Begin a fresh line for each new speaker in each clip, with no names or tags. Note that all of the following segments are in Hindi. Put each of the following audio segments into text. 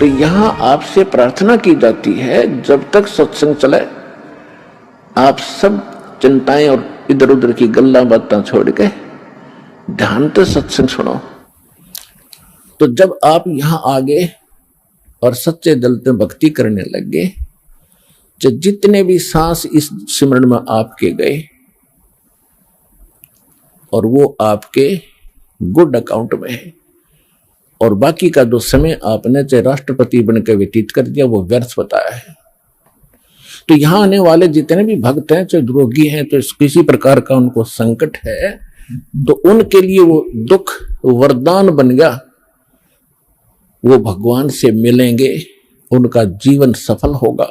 तो यहां आपसे प्रार्थना की जाती है, जब तक सत्संग चले आप सब चिंताएं और इधर उधर की गल्ला बातें छोड़ के ध्यान से सत्संग सुनो। तो जब आप यहां आ गए और सच्चे दिल से भक्ति करने लग गए, तो जितने भी सांस इस सिमरन में आपके गए और वो आपके गुड अकाउंट में है, और बाकी का जो समय आपने चाहे राष्ट्रपति बनकर व्यतीत कर दिया वो व्यर्थ बताया है। तो यहां आने वाले जितने भी भक्त हैं, चाहे रोगी हैं, तो किसी प्रकार का उनको संकट है, तो उनके लिए वो दुख वरदान बन गया। वो भगवान से मिलेंगे, उनका जीवन सफल होगा,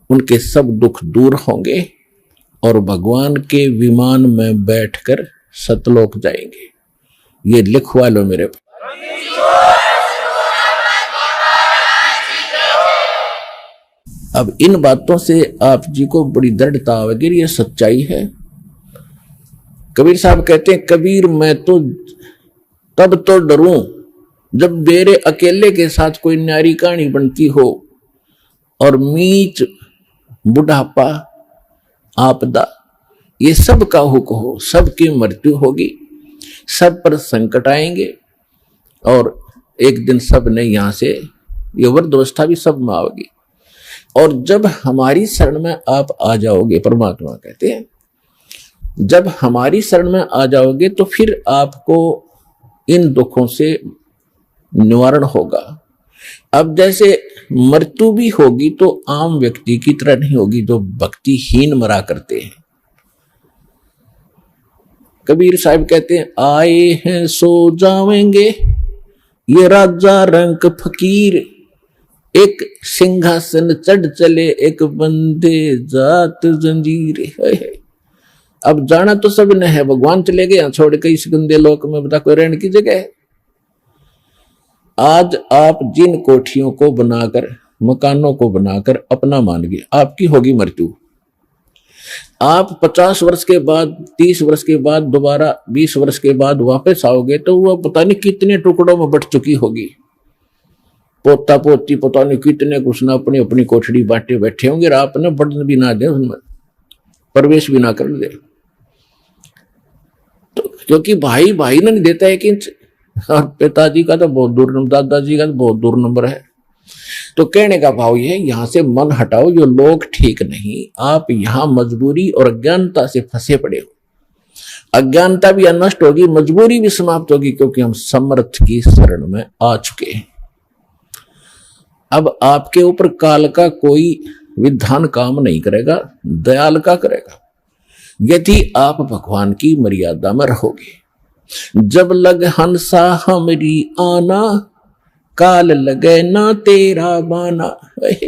उनके सब दुख दूर होंगे और भगवान के विमान में बैठकर सतलोक जाएंगे। ये लिखवा लो मेरे। अब इन बातों से आप जी को बड़ी दृढ़ता आवेगी, ये सच्चाई है। कबीर साहब कहते हैं, कबीर मैं तो तब तो डरूं जब मेरे अकेले के साथ कोई न्यारी कहानी बनती हो और मीच बुढ़ापा आपदा ये सब का हुक हो, सबकी मृत्यु होगी, सब पर संकट आएंगे और एक दिन सब ने यहां से ये वृद्धावस्था भी सब में आओगी। और जब हमारी शरण में आप आ जाओगे, परमात्मा कहते हैं जब हमारी शरण में आ जाओगे तो फिर आपको इन दुखों से निवारण होगा। अब जैसे मृत्यु भी होगी तो आम व्यक्ति की तरह नहीं होगी जो भक्तिहीन मरा करते हैं। कबीर साहब कहते हैं, आए हैं सो जावेंगे ये राजा रंक फकीर, एक सिंहासन चढ़ चले एक बंदे जात जंजीर। अब जाना तो सब ने है, भगवान चले गए छोड़ के इस गंदे लोक में, बता कोई रहने की जगह है। आज आप जिन कोठियों को बनाकर, मकानों को बनाकर अपना मान गए, आपकी होगी मृत्यु। आप 50 वर्ष के बाद, 30 वर्ष के बाद, दोबारा 20 वर्ष के बाद वापस आओगे तो वह पता नहीं कितने टुकड़ों में बट चुकी होगी। पोता पोती पता नहीं कितने कुछ ना अपनी अपनी कोठड़ी बांटे बैठे होंगे और आपने बढ़न भी ना दे, उसमें प्रवेश भी ना कर दे। तो क्योंकि भाई भाई ने नहीं देता है कि, और पिताजी का तो बहुत दूर नंबर, दादाजी का तो बहुत दूर नंबर है। तो कहने का भाव ये है, यहां से मन हटाओ, जो लोग ठीक नहीं, आप यहां मजबूरी और अज्ञानता से फंसे पड़े हो। अज्ञानता भी नष्ट होगी, मजबूरी भी समाप्त होगी, क्योंकि हम समर्थ की शरण में आ चुके हैं। अब आपके ऊपर काल का कोई विधान काम नहीं करेगा, दयाल का करेगा, यदि आप भगवान की मर्यादा में रहोगे। जब लग हंसा हमरी आना, काल लगे ना तेरा बाना।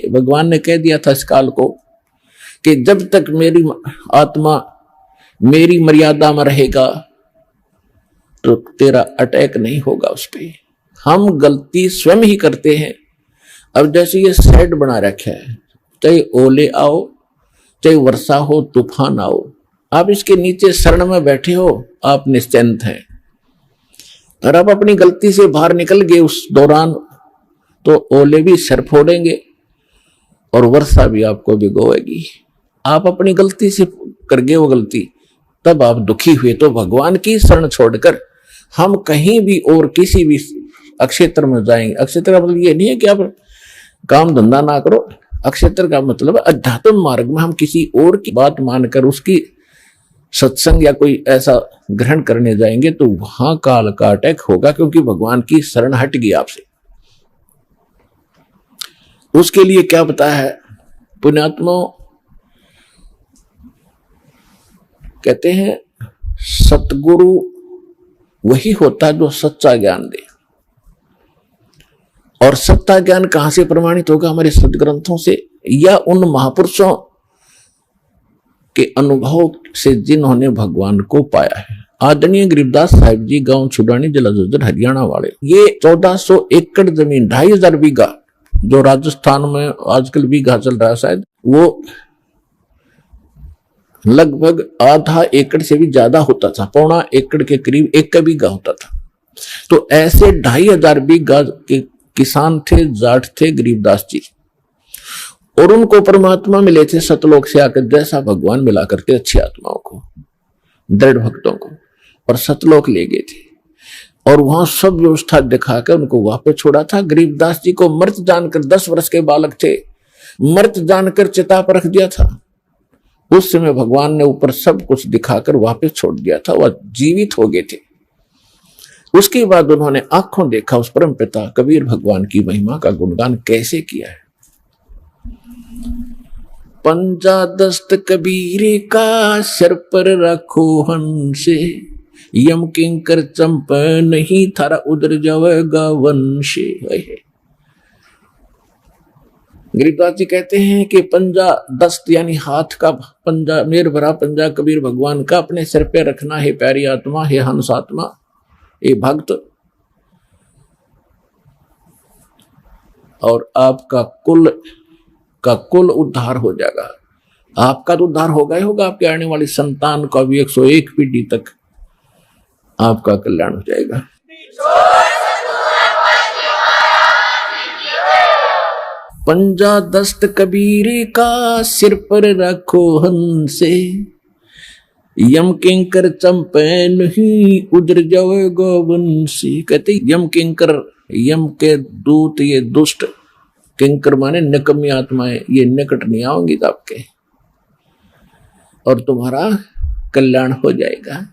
भगवान ने कह दिया था इस काल को कि जब तक मेरी आत्मा मेरी मर्यादा में रहेगा तो तेरा अटैक नहीं होगा उस पर। हम गलती स्वयं ही करते हैं। अब जैसे ये शेड बना रखा है, चाहे ओले आओ, चाहे वर्षा हो, तूफान आओ, आप इसके नीचे शरण में बैठे हो, आप निश्चिंत हैं। और आप अपनी गलती से बाहर निकल गए उस दौरान, तो ओले भी सर फोड़ेंगे और वर्षा भी आपको भिगोएगी। आप अपनी गलती से कर गए वो गलती, तब आप दुखी हुए। तो भगवान की शरण छोड़कर हम कहीं भी और किसी भी अक्षेत्र में जाएंगे। अक्षेत्र का मतलब ये नहीं है कि आप काम धंधा ना करो। अक्षेत्र का मतलब अध्यात्म मार्ग में हम किसी और की बात मानकर उसकी सत्संग या कोई ऐसा ग्रहण करने जाएंगे तो वहां काल का अटैक होगा, क्योंकि भगवान की शरण हट गई आपसे। उसके लिए क्या बताया है पुण्यात्मा? कहते हैं सतगुरु वही होता है जो सच्चा ज्ञान दे। और सच्चा ज्ञान कहां से प्रमाणित होगा? हमारे सदग्रंथों से या उन महापुरुषों के अनुभव से जिन्होंने भगवान को पाया है। आदरणीय गरीबदास साहिब जी, गांव छुड़ानी, जिला झज्जर, हरियाणा वाले, ये 1400 एकड़ जमीन, 2500 बीघा, जो राजस्थान में आजकल बीघा चल रहा है शायद, वो लगभग आधा एकड़ से भी ज्यादा होता था, 1.25 एकड़ के करीब 1 बीघा होता था। तो ऐसे 2500 बीघा किसान थे, जाट थे, गरीबदास जी, और उनको परमात्मा मिले थे सतलोक से आकर, जैसा भगवान मिला करते अच्छी आत्माओं को, दृढ़ भक्तों को, और सतलोक ले गए थे और वहां सब व्यवस्था दिखाकर उनको वापस छोड़ा था। गरीबदास जी को मृत जानकर, 10 वर्ष के बालक थे, मृत जानकर चिता पर रख दिया था। उस समय भगवान ने ऊपर सब कुछ दिखाकर वापस छोड़ दिया था, वह जीवित हो गए थे। उसके बाद उन्होंने आंखों देखा उस परम पिता कबीर भगवान की महिमा का गुणगान कैसे किया है। पंजा दस्त कबीर का सिर पर रखो हंसे, यम किंकर चंप नहीं थारा उधर जावेगा वंशे। गरीबदास जी कहते हैं कि पंजा दस्त यानी हाथ का पंजा, मेर भरा पंजा कबीर भगवान का अपने सिर पे रखना है प्यारी आत्मा, हे हंस आत्मा, ये भक्त, और आपका कुल उद्धार हो जाएगा। आपका तो उद्धार होगा ही होगा, आपके आने वाली संतान का भी 101 पीढ़ी तक आपका कल्याण हो जाएगा। पंजा दस्त कबीर का सिर पर रखो हंसे, यम किंकर चंपे नहीं उधर जाएगा वंशी। कहते यम किंकर, यम के दूत, ये दुष्ट, किंकर माने निकम्मी आत्माएं, ये निकट नहीं आएंगी आपके, और तुम्हारा कल्याण हो जाएगा।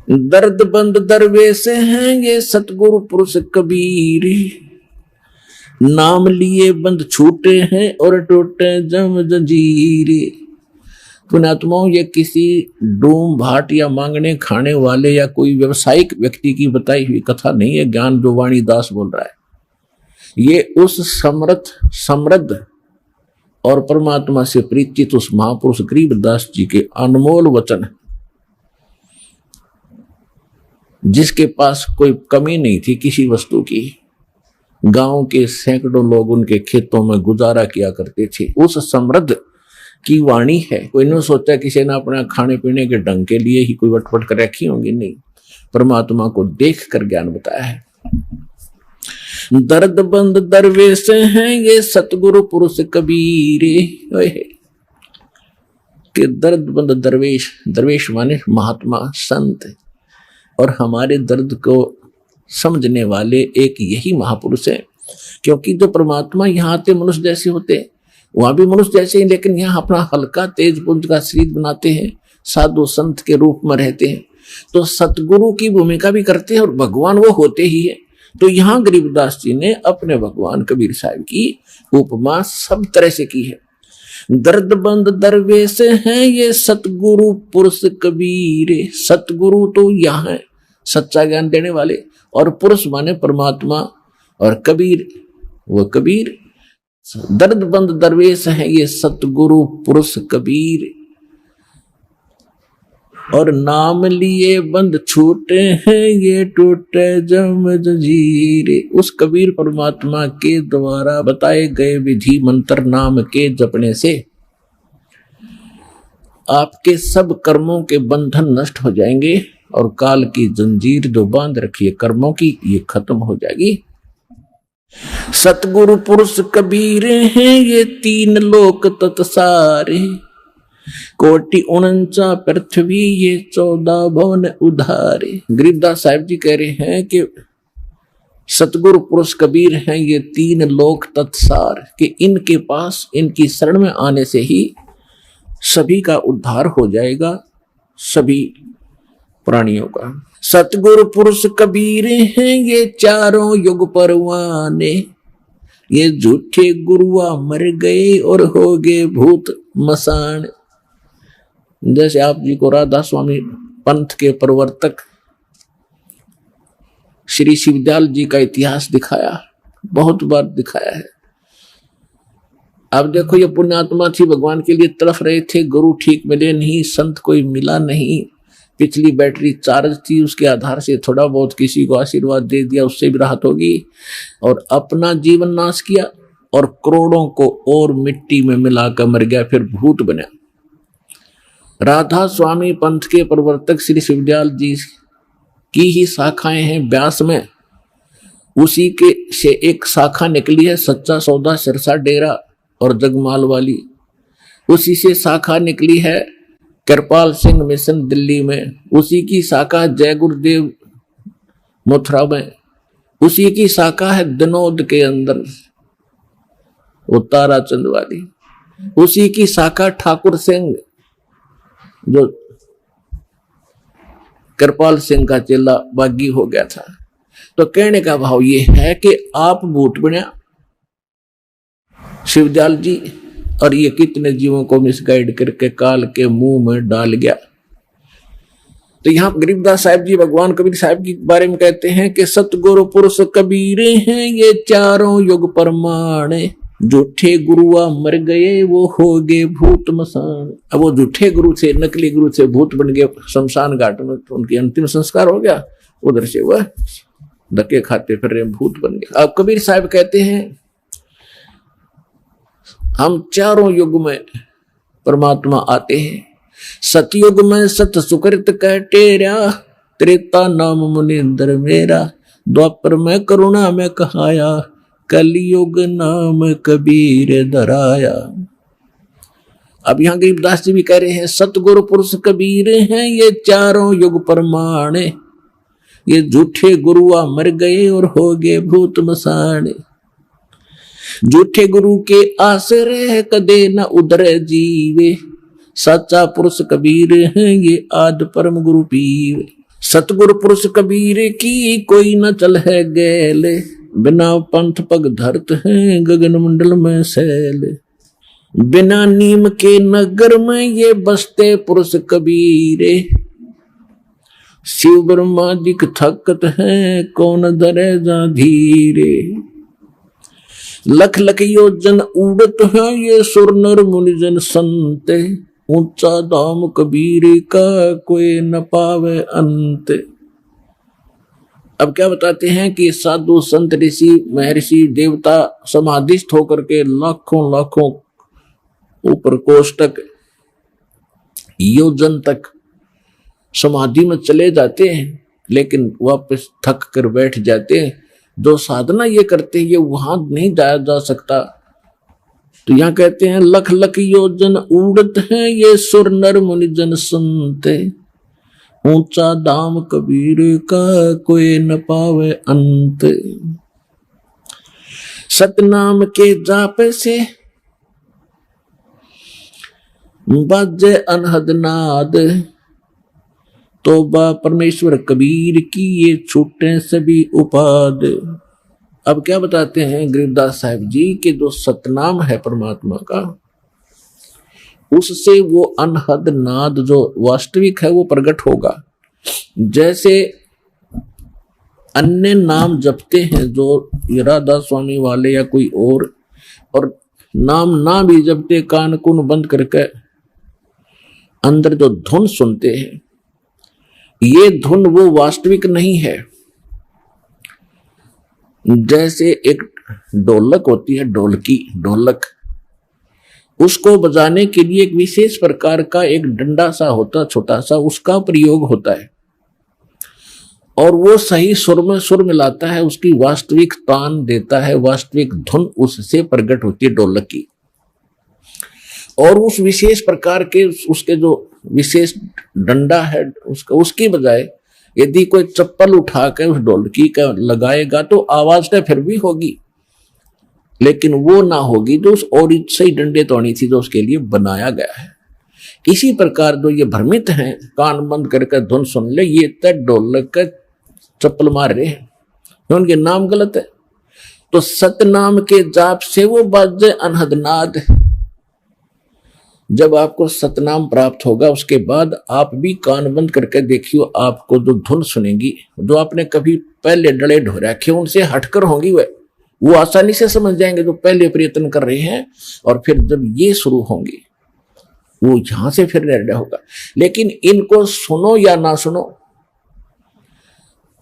दर्द बंद दरवेश हैं ये सतगुरु पुरुष कबीर, नाम लिए बंद छूटे हैं और टूटे जम जंजीरे। पुण्यात्माओं, ये किसी डूम भाट या मांगने खाने वाले या कोई व्यवसायिक व्यक्ति की बताई हुई कथा नहीं है, ज्ञान जो वाणी दास बोल रहा है। ये उस समृद्ध और परमात्मा से परिचित उस महापुरुष गरीबदास जी के अनमोल वचन, जिसके पास कोई कमी नहीं थी किसी वस्तु की। गांव के सैकड़ों लोग उनके खेतों में गुजारा किया करते थे। उस समृद्ध की वाणी है। कोई नहीं सोचा किसी ने अपना खाने पीने के ढंग के लिए ही कोई वटपट कर रखी होंगी, नहीं, परमात्मा को देख कर ज्ञान बताया है। दर्द बंद दरवेश हैं ये सतगुरु पुरुष कबीरे, कि दर्द बंद दरवेश, दरवेश माने महात्मा संत, और हमारे दर्द को समझने वाले एक यही महापुरुष है। क्योंकि जो परमात्मा यहाँ आते मनुष्य जैसे होते, वहां भी मनुष्य जैसे ही, लेकिन यहाँ अपना हल्का तेज पुंज का शरीर बनाते हैं, साधु संत के रूप में रहते हैं, तो सतगुरु की भूमिका भी करते हैं और भगवान वो होते ही है। तो यहाँ गरीबदास जी ने अपने भगवान कबीर साहब की उपमा सब तरह से की है। दर्द बंद दरवेश हैं ये सतगुरु पुरुष कबीर। सतगुरु तो यहाँ है, सच्चा ज्ञान देने वाले, और पुरुष माने परमात्मा, और कबीर वो कबीर। दर्द बंद दरवेश है ये सतगुरु पुरुष कबीर, और नाम लिए बंद छूटे हैं ये टूटे जम जंजीरे। उस कबीर परमात्मा के द्वारा बताए गए विधि मंत्र नाम के जपने से आपके सब कर्मों के बंधन नष्ट हो जाएंगे, और काल की जंजीर जो बांध रखी है कर्मों की, ये खत्म हो जाएगी। सतगुरु पुरुष कबीर हैं ये 3 लोक तत्सारे, कोटि 49 पृथ्वी ये 14 भवन उधारे। गरीबदास साहिब जी कह रहे हैं कि सतगुरु पुरुष कबीर हैं ये 3 लोक तत्सार, कि इनके पास, इनकी शरण में आने से ही सभी का उद्धार हो जाएगा, सभी प्राणियों का। सतगुरु पुरुष कबीर हैं ये 4 युग परवाने, ये झूठे गुरुआ मर गए और हो गए भूत मसान। जैसे आप जी को राधा स्वामी पंथ के प्रवर्तक श्री शिवदयाल जी का इतिहास दिखाया, बहुत बार दिखाया है। अब देखो, ये पुण्यात्मा थी, भगवान के लिए तड़फ रहे थे, गुरु ठीक मिले नहीं, संत कोई मिला नहीं, पिछली बैटरी चार्ज थी, उसके आधार से थोड़ा बहुत किसी को आशीर्वाद दे दिया, उससे भी राहत होगी, और अपना जीवन नाश किया और करोड़ों को और मिट्टी में मिलाकर मर गया, फिर भूत बना। राधा स्वामी पंथ के प्रवर्तक श्री शिवदयाल जी की ही शाखाएं हैं ब्यास में, उसी के से एक शाखा निकली है सच्चा सौदा सिरसा डेरा और जगमाल वाली। उसी से शाखा निकली है कृपाल सिंह मिशन दिल्ली में। उसी की शाखा जय गुरुदेव मथुरा में। उसी की शाखा है दिनोद के अंदर वो ताराचंद वाली। उसी की शाखा ठाकुर सिंह जो कृपाल सिंह का चेला बागी हो गया था। तो कहने का भाव ये है कि आप भूत बना शिवदयाल जी, और ये कितने जीवों को मिसगाइड करके काल के मुंह में डाल गया। तो यहां गरीबदास साहब जी भगवान कबीर साहब के बारे में कहते हैं कि सतगुरु पुरुष कबीरे हैं ये चारों युग प्रमाण, झूठे गुरुआ मर गए वो हो गए भूत मसान। अब वो झूठे गुरु से नकली गुरु से भूत बन गए शमशान घाट में, तो उनकी अंतिम संस्कार हो गया, उधर से वह धक्के खाते फिर रहे भूत बन गए। अब कबीर साहब कहते हैं हम चारों युग में परमात्मा आते हैं। सतयुग में सत सुकृत कह टेरा, त्रेता नाम मुनिंदर मेरा, द्वापर में करुणा में कहाया, कलयुग नाम कबीर धराया। अब यहां गरीबदास जी भी कह रहे हैं सतगुरु पुरुष कबीर हैं ये चारों युग प्रमाण, ये झूठे गुरुआ मर गए और हो गए भूत मसान। झूठे गुरु के आश्रय कदे न उधर जीवे, सच्चा पुरुष कबीर हैं ये आद परम गुरु पीवे। सतगुरु पुरुष कबीर की कोई न चल है गैले, बिना पंथ पग धरत हैं गगन मंडल में सैल। बिना नीम के नगर में ये बसते पुरुष कबीरे, शिव ब्रह्मा दिख थकत हैं कौन धरे जा धीरे। लख लख योजन उड़त है ये सुर नर मुनिजन संत, ऊंचा धाम कबीर का कोई न पावे अंत। अब क्या बताते हैं कि साधु संत ऋषि महर्षि देवता समाधिस्थ होकर के लाखों लाखों ऊपर कोष्टक योजन तक समाधि में चले जाते हैं, लेकिन वापस थक कर बैठ जाते हैं। जो साधना ये करते हैं ये वहां नहीं जाया जा सकता। तो यहां कहते हैं लख लख योजन उड़त हैं ये सुर नर मुनिजन संत, ऊंचा दाम कबीर का कोई न पावे अंत। सतनाम के जाप से बाजे अनहद नाद, तोबा परमेश्वर कबीर की ये छूटे सभी उपाद। अब क्या बताते हैं गरीबदास साहब जी कि जो सतनाम है परमात्मा का, उससे वो अनहद नाद जो वास्तविक है वो प्रकट होगा। जैसे अन्य नाम जपते हैं जो राधा स्वामी वाले या कोई और नाम ना भी जपते कान कुन बंद करके अंदर जो धुन सुनते हैं, ये धुन वो वास्तविक नहीं है। जैसे एक ढोलक होती है, ढोलक उसको बजाने के लिए एक विशेष प्रकार का एक डंडा सा होता छोटा सा, उसका प्रयोग होता है और वो सही सुर में सुर मिलाता है, उसकी वास्तविक तान देता है, वास्तविक धुन उससे प्रकट होती है ढोलक की। और उस विशेष प्रकार के उसके जो विशेष डंडा है उसकी बजाय यदि कोई चप्पल उठा कर उस ढोलकी का लगाएगा तो आवाज तो फिर भी होगी, लेकिन वो ना होगी जो उस और सही डंडे तोड़ी थी जो उसके लिए बनाया गया है। इसी प्रकार जो ये भ्रमित हैं कान बंद करके धुन सुन ले, ये तक ढोलक का चप्पल मार रहे हैं, उनके नाम गलत है। तो सतनाम के जाप से वो बाजे अनहद नाद। जब आपको सतनाम प्राप्त होगा उसके बाद आप भी कान बंद करके देखियो, आपको जो धुन सुनेंगी जो आपने कभी पहले डले ढो रखे उनसे हटकर होंगी, वो आसानी से समझ जाएंगे जो पहले प्रयत्न कर रहे हैं। और फिर जब ये शुरू होंगी वो यहां से फिर निर्णय होगा। लेकिन इनको सुनो या ना सुनो,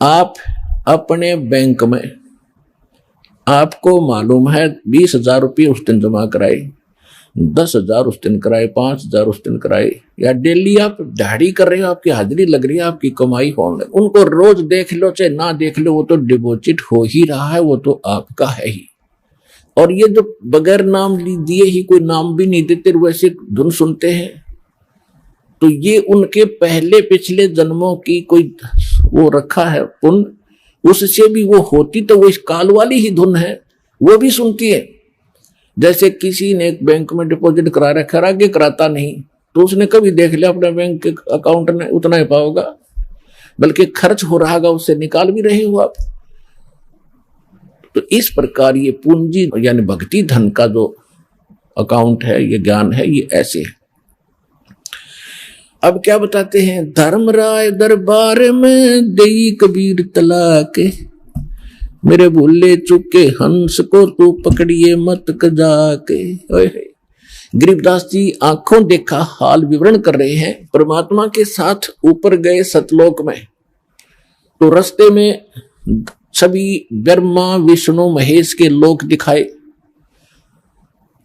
आप अपने बैंक में आपको मालूम है 20,000 रुपये उस दिन जमा कराए, 10,000 उस दिन कराए, 5,000 उस दिन कराए, या डेली आप दिहाड़ी कर रहे हो, आपकी हाजिरी लग रही है, आपकी कमाई हो रही, उनको रोज देख लो चाहे ना देख लो, वो तो डिपॉजिट हो ही रहा है, वो तो आपका है ही। और ये जो बगैर नाम दिए ही, कोई नाम भी नहीं देते, वैसे धुन सुनते हैं, तो ये उनके पहले पिछले जन्मों की कोई वो रखा है पुण्य, उससे भी वो होती तो वो इस काल वाली ही धुन है, वो भी सुनती है। जैसे किसी ने एक बैंक में डिपॉजिट करा रखा है, आगे कराता नहीं, तो उसने कभी देख लिया अपने बैंक के अकाउंट में उतना ही पाओगा, बल्कि खर्च हो रहा होगा, उससे निकाल भी रहे हो आप। तो इस प्रकार ये पूंजी यानी भक्ति धन का जो अकाउंट है, ये ज्ञान है, ये ऐसे है। अब क्या बताते हैं, धर्मराय दरबार में देई कबीर तलाक, मेरे भूले चुके हंस को तू पकड़िए मत कजाके। गरीबदास जी आंखों देखा हाल विवरण कर रहे हैं। परमात्मा के साथ ऊपर गए सतलोक में, तो रास्ते में सभी ब्रह्मा विष्णु महेश के लोक दिखाए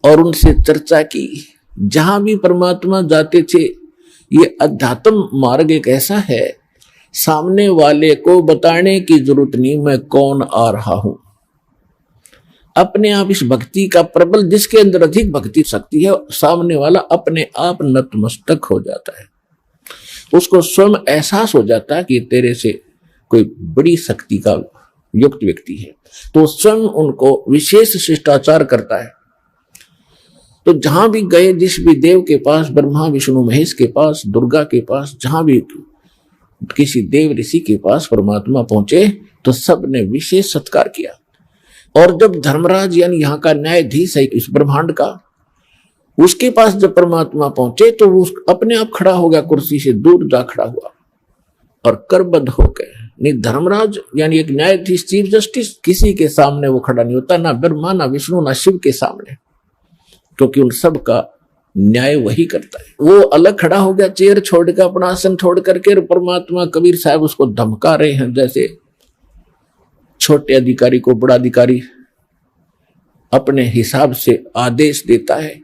और उनसे चर्चा की। जहां भी परमात्मा जाते थे, ये अध्यात्म मार्ग एक ऐसा है, सामने वाले को बताने की जरूरत नहीं मैं कौन आ रहा हूं। अपने आप इस भक्ति का प्रबल, जिसके अंदर अधिक भक्ति शक्ति है, सामने वाला अपने आप नतमस्तक हो जाता है। उसको स्वयं एहसास हो जाता है कि तेरे से कोई बड़ी शक्ति का युक्त व्यक्ति है, तो स्वयं उनको विशेष शिष्टाचार करता है। तो जहां भी गए, जिस भी देव के पास, ब्रह्मा विष्णु महेश के पास, दुर्गा के पास, जहां भी किसी देव ऋषि के पास परमात्मा पहुंचे, तो सब ने विशेष सत्कार किया। और जब धर्मराज यानी यहाँ का न्यायाधीश है इस ब्रह्मांड का, उसके पास जब परमात्मा पहुंचे, तो वो अपने आप खड़ा हो गया, कुर्सी से दूर जा खड़ा हुआ और करबद्ध हो गए। नहीं, धर्मराज यानी एक न्यायाधीश, चीफ जस्टिस, किसी के सामने वो खड़ा नहीं होता, ना ब्रह्मा ना विष्णु ना शिव के सामने, क्योंकि उन सब का न्याय वही करता है। वो अलग खड़ा हो गया, चेयर छोड़ कर, अपना आसन छोड़ करके। परमात्मा कबीर साहब उसको धमका रहे हैं, जैसे छोटे अधिकारी को बड़ा अधिकारी अपने हिसाब से आदेश देता है,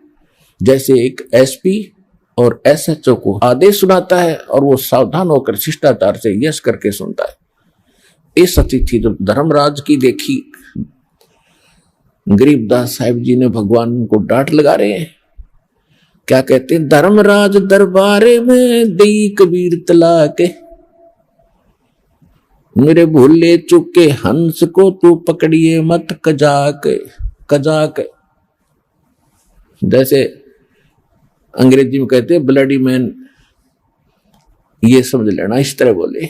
जैसे एक एसपी और एसएचओ को आदेश सुनाता है और वो सावधान होकर शिष्टाचार से यस करके सुनता है। इस स्थिति जब धर्मराज की देखी, गरीबदास साहिब जी ने भगवान को डांट लगा रहे हैं। क्या कहते हैं, धर्मराज दरबारे में देई कबीर तलाक, मेरे भूले चुके हंस को तू पकड़िए मत कजाक। कजाक जैसे अंग्रेजी में कहते हैं ब्लडी मैन, ये समझ लेना, इस तरह बोले।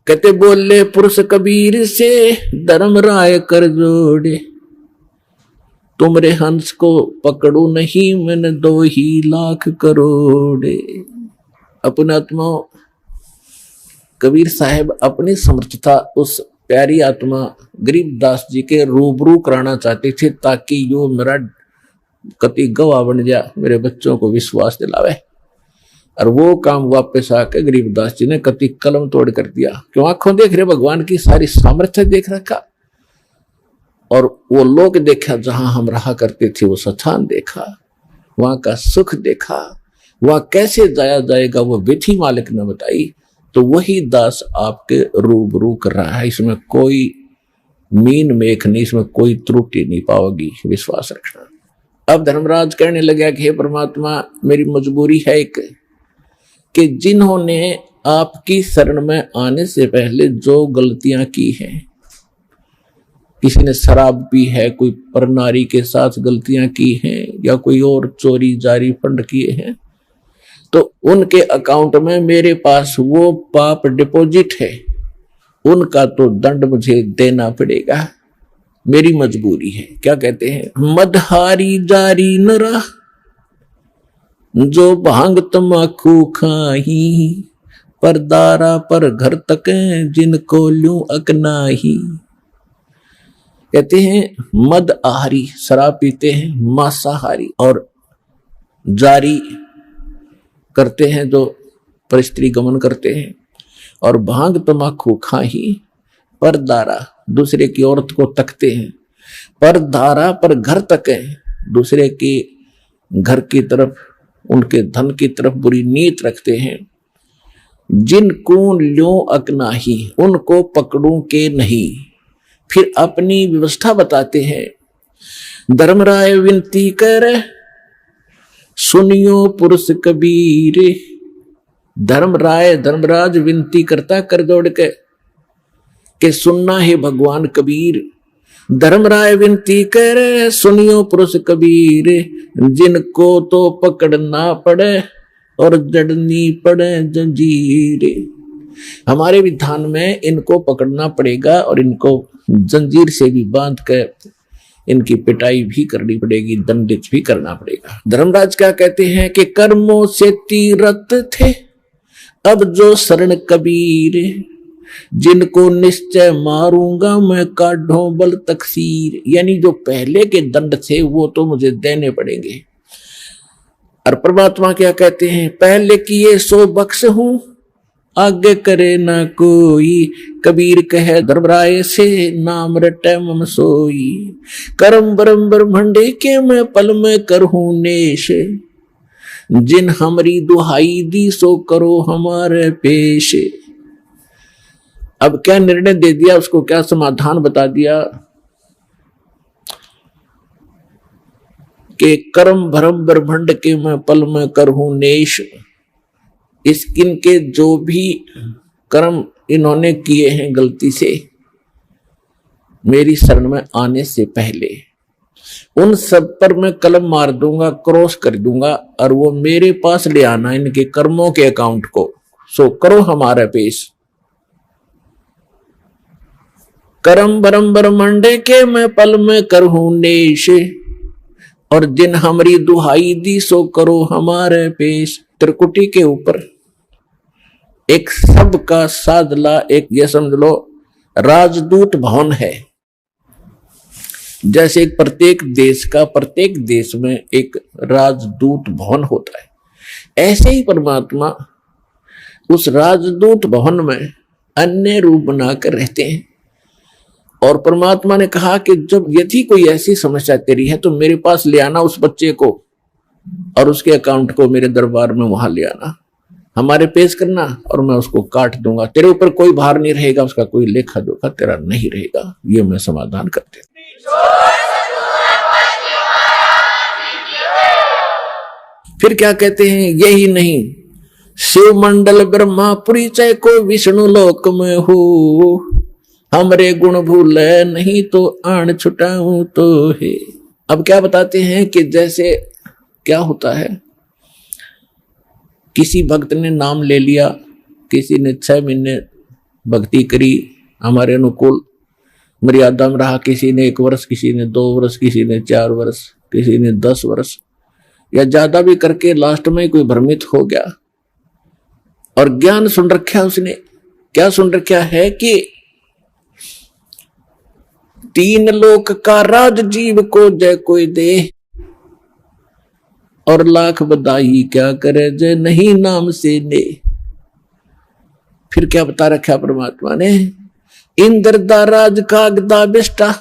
कहते बोले पुरुष कबीर से धर्मराय कर जोड़े, तुमरे हंस को पकड़ू नहीं मैंने 2 ही लाख करोड़े। अपने आत्मा कबीर साहब अपनी समर्थता उस प्यारी आत्मा गरीबदास जी के रूबरू कराना चाहते थे, ताकि यो मेरा कति गवाह बन जा, मेरे बच्चों को विश्वास दिलावे। और वो काम वापस आके गरीबदास जी ने कति कलम तोड़ कर दिया। क्यों, आंखों देख रहे भगवान की सारी सामर्थ्य देख रखा, और वो लोग देखा जहां हम रहा करते थे, वो स्थान देखा, वहां का सुख देखा, वहां कैसे जाया जाएगा वो विधि मालिक ने बताई। तो वही दास आपके रूबरू कर रहा है, इसमें कोई मीन मेख नहीं, इसमें कोई त्रुटि नहीं पाओगी, विश्वास रखना। अब धर्मराज कहने लगा कि हे परमात्मा, मेरी मजबूरी है एक, कि जिन्होंने आपकी शरण में आने से पहले जो गलतियां की हैं, किसी ने शराब पी है, कोई परनारी के साथ गलतियां की हैं, या कोई और चोरी जारी फंड किए हैं, तो उनके अकाउंट में मेरे पास वो पाप डिपॉजिट है, उनका तो दंड मुझे देना पड़ेगा, मेरी मजबूरी है। क्या कहते हैं, मदहारी जारी नरा जो भांग तमाकू खाही, पर दारा पर घर तक जिनको ल्यूं अकनाही। कहते हैं मद आहारी शराब पीते हैं, मांसाहारी और जारी करते हैं जो परिस्त्री गमन करते हैं, और भांग तमाकू खाही, पर दारा दूसरे की औरत को तकते हैं, पर दारा पर घर तक है, दूसरे की घर की तरफ, उनके धन की तरफ बुरी नीयत रखते हैं। जिनको ल्यों अकनाही, उनको पकड़ूं के नहीं। फिर अपनी व्यवस्था बताते हैं। धर्मराय विनती कर सुनियो पुरुष कबीर। धर्मराज विनती करता कर दौड़ के सुनना है भगवान कबीर। धर्मराय विनती कर सुनियो पुरुष कबीर। जिनको तो पकड़ना पड़े और जड़नी पड़े जंजीर। हमारे विधान में इनको पकड़ना पड़ेगा और इनको जंजीर से भी बांध कर इनकी पिटाई भी करनी पड़ेगी, दंडित भी करना पड़ेगा। धर्मराज क्या कहते हैं कि कर्मों से तीरथ थे अब जो शरण कबीर। जिनको निश्चय मारूंगा मैं काढ़ो बल तकसीर। यानी जो पहले के दंड थे वो तो मुझे देने पड़ेंगे। और परमात्मा क्या कहते हैं, पहले किए सो बख्श हूं आगे करे ना कोई। कबीर कहे धर्मराय से नाम रटे मम सोई। करम बरम ब्रह्मंडे के मैं पल में करहूं नेश। जिन हमारी दुहाई दी सो करो हमारे पेश। अब क्या निर्णय दे दिया, उसको क्या समाधान बता दिया कि कर्म भरम ब्रह्मंड के मैं पल में करहूं नेश। इनके जो भी कर्म इन्होंने किए हैं गलती से मेरी शरण में आने से पहले, उन सब पर मैं कलम मार दूंगा, क्रॉस कर दूंगा और वो मेरे पास ले आना इनके कर्मों के अकाउंट को। सो करो हमारा पेश। करम बरम ब्रह्मंडे के मैं पल में करहूं नेश। और जिन हमारी दुहाई दी सो करो हमारे पेश। त्रिकुटी के ऊपर एक सबका सादला, एक ये समझ लो राजदूत भवन है। जैसे एक प्रत्येक देश में एक राजदूत भवन होता है, ऐसे ही परमात्मा उस राजदूत भवन में अन्य रूप बनाकर रहते हैं। और परमात्मा ने कहा कि जब यदि कोई ऐसी समस्या तेरी है तो मेरे पास ले आना उस बच्चे को और उसके अकाउंट को मेरे दरबार में वहां ले आना, हमारे पेश करना और मैं उसको काट दूंगा। तेरे ऊपर कोई भार नहीं रहेगा, उसका कोई लेखा जोखा तेरा नहीं रहेगा। ये मैं समाधान करते। फिर क्या कहते हैं, यही नहीं शिव मंडल ब्रह्मापुरी चाहे को विष्णु लोक में हो। हमरे गुण भूले नहीं तो आन छुटाऊं तो है। अब क्या बताते हैं कि जैसे क्या होता है, किसी भक्त ने नाम ले लिया, किसी ने 6 महीने भक्ति करी, हमारे अनुकूल मर्यादा में रहा, किसी ने 1 वर्ष, किसी ने 2 वर्ष, किसी ने 4 वर्ष, किसी ने 10 वर्ष या ज्यादा भी करके लास्ट में कोई भ्रमित हो गया और ज्ञान सुन रखा उसने। क्या सुन रखा है कि 3 लोक का राज जीव को जय कोई दे और लाख बधाई क्या करे जय नहीं नाम से ने। फिर क्या बता रखा परमात्मा ने, इंद्र दा राज कागदा बेष्टा।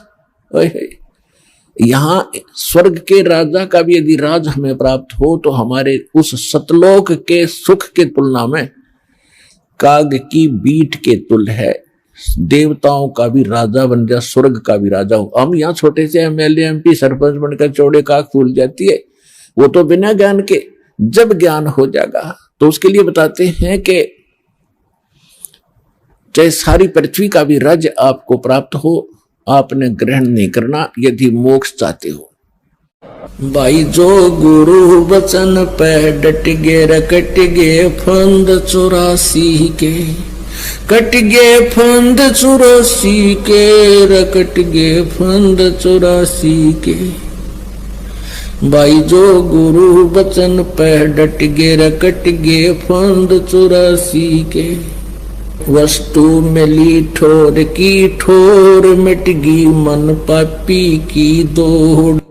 यहां स्वर्ग के राजा का भी यदि राज हमें प्राप्त हो तो हमारे उस सतलोक के सुख के तुलना में काग की बीट के तुल्य है। देवताओं का भी राजा बन जा, स्वर्ग का भी राजा हो। हम यहाँ छोटे से MLA MP सरपंच बनकर चौड़े काक फूल जाती है, वो तो बिना ज्ञान के। जब ज्ञान हो जाएगा तो उसके लिए बताते हैं कि चाहे सारी पृथ्वी का भी राज्य आपको प्राप्त हो, आपने ग्रहण नहीं करना यदि मोक्ष चाहते हो। भाई जो गुरु वचन पे डट गे रकट गे फंद 84 के। कट गे फंद 84 के रकट गे फंद 84 के। भाई जो गुरु वचन पे डट गे रकट गे फंद 84 के। वस्तु मिली ठोर की ठोर मिट गई मन पापी की दौड़।